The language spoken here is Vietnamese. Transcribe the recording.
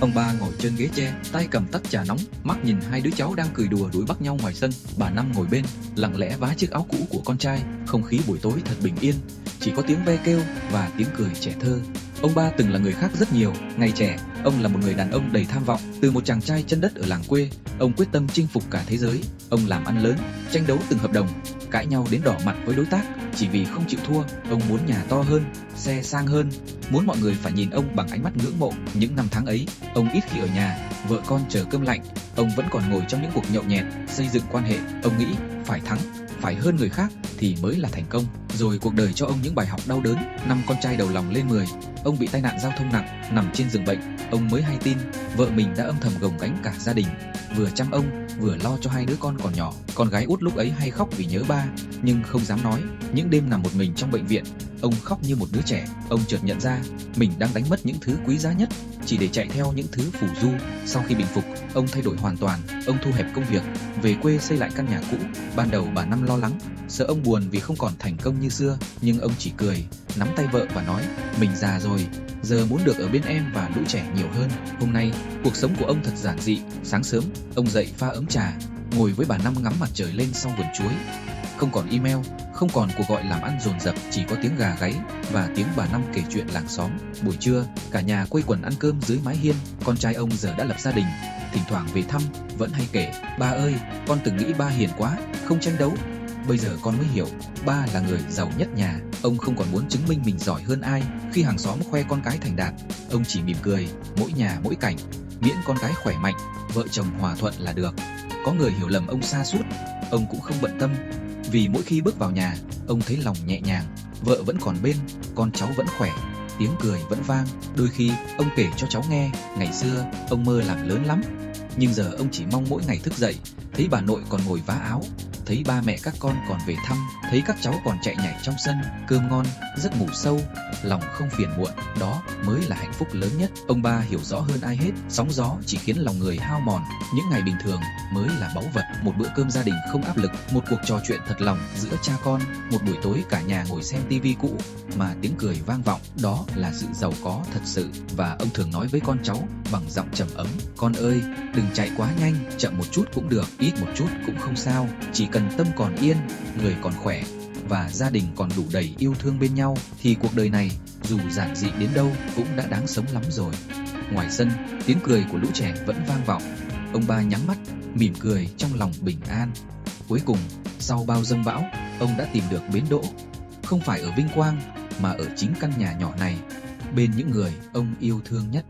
Ông ba ngồi trên ghế tre, tay cầm tách trà nóng, mắt nhìn hai đứa cháu đang cười đùa đuổi bắt nhau ngoài sân. Bà Năm ngồi bên, lặng lẽ vá chiếc áo cũ của con trai. Không khí buổi tối thật bình yên, chỉ có tiếng ve kêu và tiếng cười trẻ thơ. Ông ba từng là người khác rất nhiều. Ngày trẻ, ông là một người đàn ông đầy tham vọng. Từ một chàng trai chân đất ở làng quê, ông quyết tâm chinh phục cả thế giới. Ông làm ăn lớn, tranh đấu từng hợp đồng, cãi nhau đến đỏ mặt với đối tác chỉ vì không chịu thua. Ông muốn nhà to hơn, xe sang hơn, muốn mọi người phải nhìn ông bằng ánh mắt ngưỡng mộ. Những năm tháng ấy, ông ít khi ở nhà, vợ con chờ cơm lạnh, ông vẫn còn ngồi trong những cuộc nhậu nhẹt, xây dựng quan hệ. Ông nghĩ phải thắng, phải hơn người khác thì mới là thành công. Rồi cuộc đời cho ông những bài học đau đớn. Năm con trai đầu lòng lên 10, ông bị tai nạn giao thông nặng, nằm trên giường bệnh. Ông mới hay tin vợ mình đã âm thầm gồng gánh cả gia đình, vừa chăm ông vừa lo cho hai đứa con còn nhỏ. Con gái út lúc ấy hay khóc vì nhớ ba, nhưng không dám nói. Những đêm nằm một mình trong bệnh viện, ông khóc như một đứa trẻ. Ông chợt nhận ra mình đang đánh mất những thứ quý giá nhất chỉ để chạy theo những thứ phù du. Sau khi bình phục, ông thay đổi hoàn toàn. Ông thu hẹp công việc, về quê xây lại căn nhà cũ. Ban đầu bà Năm lo lắng, sợ ông buồn vì không còn thành công như xưa, nhưng ông chỉ cười, nắm tay vợ và nói: "Mình già rồi, giờ muốn được ở bên em và lũ trẻ nhiều hơn." Hôm nay, cuộc sống của ông thật giản dị. Sáng sớm, ông dậy pha ấm trà, ngồi với bà Năm ngắm mặt trời lên sau vườn chuối. Không còn email, không còn cuộc gọi làm ăn dồn dập, chỉ có tiếng gà gáy và tiếng bà Năm kể chuyện làng xóm. Buổi trưa, cả nhà quây quần ăn cơm dưới mái hiên. Con trai ông giờ đã lập gia đình, thỉnh thoảng về thăm, vẫn hay kể: "Ba ơi, con từng nghĩ ba hiền quá, không tranh đấu. Bây giờ con mới hiểu, ba là người giàu nhất nhà." Ông không còn muốn chứng minh mình giỏi hơn ai. Khi hàng xóm khoe con cái thành đạt, ông chỉ mỉm cười: mỗi nhà mỗi cảnh, miễn con cái khỏe mạnh, vợ chồng hòa thuận là được. Có người hiểu lầm ông sa sút, ông cũng không bận tâm, vì mỗi khi bước vào nhà, ông thấy lòng nhẹ nhàng. Vợ vẫn còn bên, con cháu vẫn khỏe, tiếng cười vẫn vang. Đôi khi ông kể cho cháu nghe, ngày xưa ông mơ làm lớn lắm, nhưng giờ ông chỉ mong mỗi ngày thức dậy thấy bà nội còn ngồi vá áo, thấy ba mẹ các con còn về thăm, thấy các cháu còn chạy nhảy trong sân, cơm ngon, giấc ngủ sâu, lòng không phiền muộn. Đó mới là hạnh phúc lớn nhất. Ông ba hiểu rõ hơn ai hết, sóng gió chỉ khiến lòng người hao mòn, những ngày bình thường mới là báu vật. Một bữa cơm gia đình không áp lực, một cuộc trò chuyện thật lòng giữa cha con, một buổi tối cả nhà ngồi xem tivi cũ mà tiếng cười vang vọng, đó là sự giàu có thật sự. Và ông thường nói với con cháu bằng giọng trầm ấm: "Con ơi, đừng chạy quá nhanh, chậm một chút cũng được, ít một chút cũng không sao. Chỉ cần tâm còn yên, người còn khỏe và gia đình còn đủ đầy yêu thương bên nhau thì cuộc đời này dù giản dị đến đâu cũng đã đáng sống lắm rồi." Ngoài sân, tiếng cười của lũ trẻ vẫn vang vọng. Ông ba nhắm mắt, mỉm cười trong lòng bình an. Cuối cùng, sau bao dông bão, ông đã tìm được bến đỗ, không phải ở vinh quang mà ở chính căn nhà nhỏ này, bên những người ông yêu thương nhất.